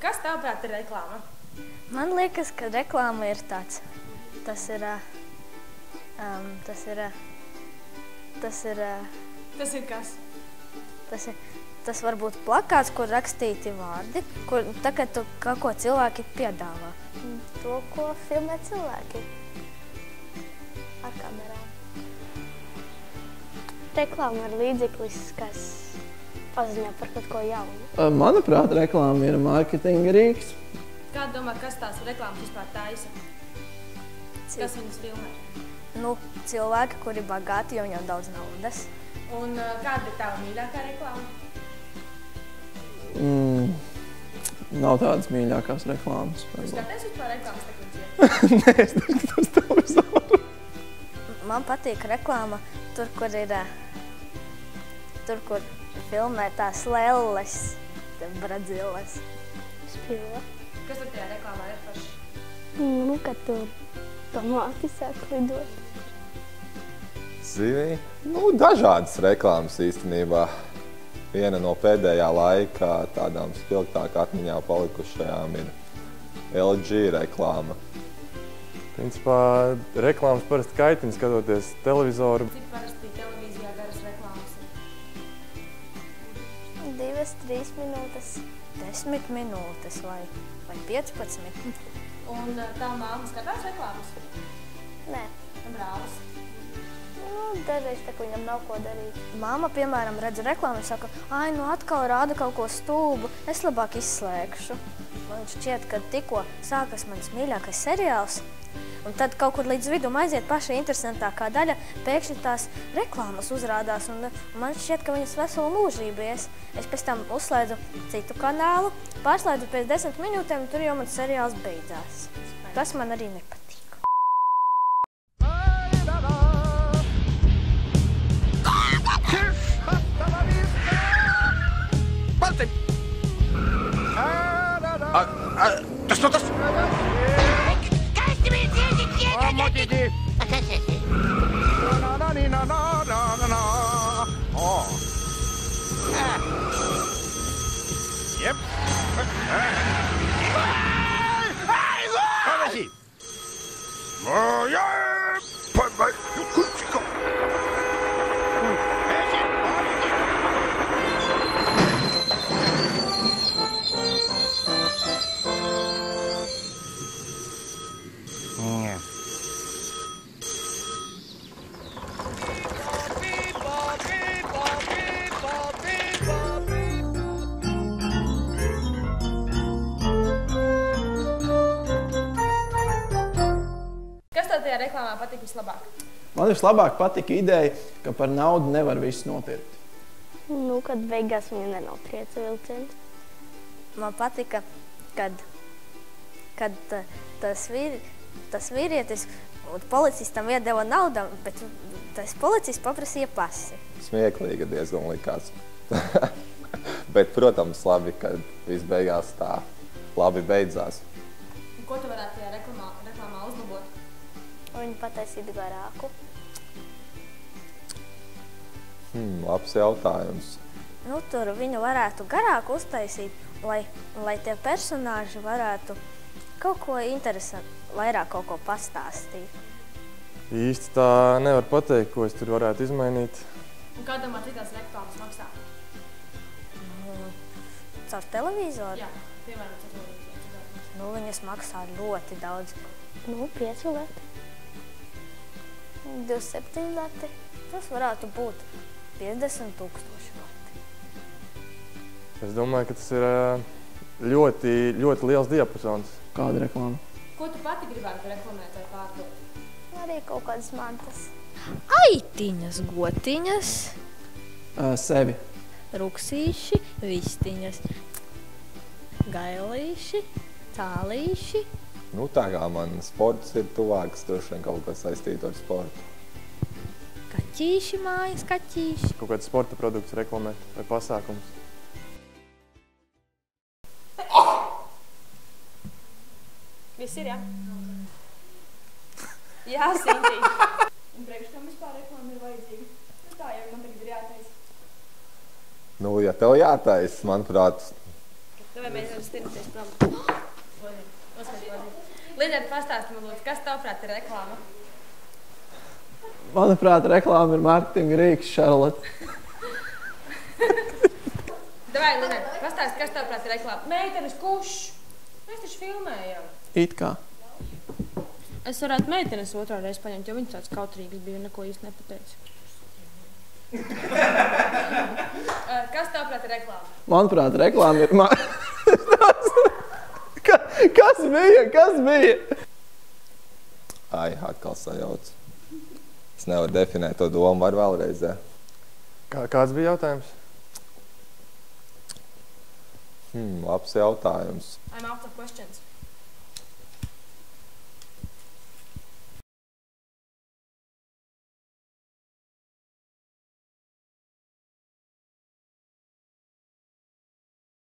Kas tavuprāt ir reklāma? Man liekas, ka reklāma ir tāds. Tas ir kas? Tas var būt plakāts, kur rakstīti vārdi, kur tagad tu kaut ko cilvēki piedāvā. To, ko filmē cilvēki ar kamerām. Reklāma ir līdzeklis, kas paziņo par kaut ko jaunu. Manuprāt, reklāma ir mārketinga rīks. Kā domā, kas tās reklāmas vispār taisa? Kas viņas filmē? Nu, cilvēki, kuri bagāti, jo viņam daudz naudas. Un kāda ir tava mīļākā reklāma? Nav tādas mīļākās reklāmas. Tu skaties vispār reklāmas tekniķi? Nē, es neskatos televizoru. Man patīk reklāma tur, kur filmē tās lelles, Bradziles. Spila. Kas tur tajā reklāmā ir paši? Nu, kad tur tomāti sāk lidot. Zini, dažādas reklāmas īstenībā. Viena no pēdējā laikā tādām spilgtāk atmiņā palikušajām ir LG reklāma. Principā reklāmas parasti kaitina skatoties televizoru. Cik parasti televīzijā garas reklāmas ir? 2-3 minūtes, 10 minūtes vai 15. Un tā māma skatās reklāmas? Nē. Un brālis? Dažreiz tā, ka viņam nav ko darīt. Māma, piemēram, redz reklāmu un saka, ai, nu atkal rāda kaut ko stulbu, es labāk izslēgšu. Man šķiet, ka tikko sākas mans mīļākais seriāls, un tad kaut kur līdz vidum aiziet paša interesantākā daļa, pēkšņi tās reklāmas uzrādās, un man šķiet, ka viņas veselu mūžību ies. Es pēc tam uzslēdzu citu kanālu, pārslēdzu pēc 10 minūtēm, un tur jau mans seriāls beidzās. Tas man arī nepatīk. Tas no tas! Kāsti bija dziedzi! Motidi! Kas esi? Jep! Kā esi? Kas tev tajā reklāmā patīk vislabāk? Man vislabāk patika ideja, ka par naudu nevar visu nopirkt. Nu, kad beigās viņa nenoprieca vilciens. Man patika, kad tas vīrietis policistam iedeva naudu, bet tas policists paprasīja pasi. Smieklīgi diezgan likās. Bet, protams, labi, kad viss beigās tā labi beidzās. Un ko tu varētu tajā reklāmā uzlabot? Viņi pataisītu garāku. Labs jautājums. Nu, tur viņu varētu garāku uztaisīt, lai tie personāži varētu kaut ko interesantu, vairāk kaut ko pastāstīt. Īsti tā nevar pateikt, ko es tur varētu izmainīt. Un kā domā, cik tās reklāmas maksā? Caur televizoru? Jā, piemēram, caur televizoru. Nu, viņas maksā ļoti daudz. Nu, 5 lati. 27 lati. Tas varētu būt 50 000 lati. Es domāju, ka tas ir ļoti, ļoti liels diapazons. Kāda reklāma? Ko tu pati gribētu reklamēt vai pārdot? Arī kaut kādas mantas. Aitiņas, gotiņas, Sevi. ruksīši, vistiņas, gailīši, cālīši. Nu, tā kā man sports ir tuvāks, droši vien kaut kas saistītu ar sportu. Kaķīši mājas, kaķīši. Kaut kāds sporta produkts reklamēt vai pasākums. Viss ir, jā? Jā, Sintī. Un priekš kam vispār reklāma ir vajadzīga? Tā jau man tagad ir jātaisa. Nu, ja tev jātais, manuprāt, Vai mēs stirnties prom? Lidēt, pastāsti man lūdzu, kas tavuprāt ir reklāma? Manuprāt, reklāma ir mārketinga rīks, Šarlote. Davai, Lidēt, pastāsti, kas tavuprāt ir reklāma? Meitenes kuš? Mēs taču filmējam. It kā. Es varētu meitenes otrā reiz paņemt, jo viņas tāds kautrīgs bija un neko īsti nepateica. Kas tavuprāt ir reklāma? Manuprāt, reklāma ir Kas bija? Ai, atkal sajauc. Es nevaru definēt to domu, var vēlreiz. Kāds bija jautājums? Labs jautājums. I'm out of questions.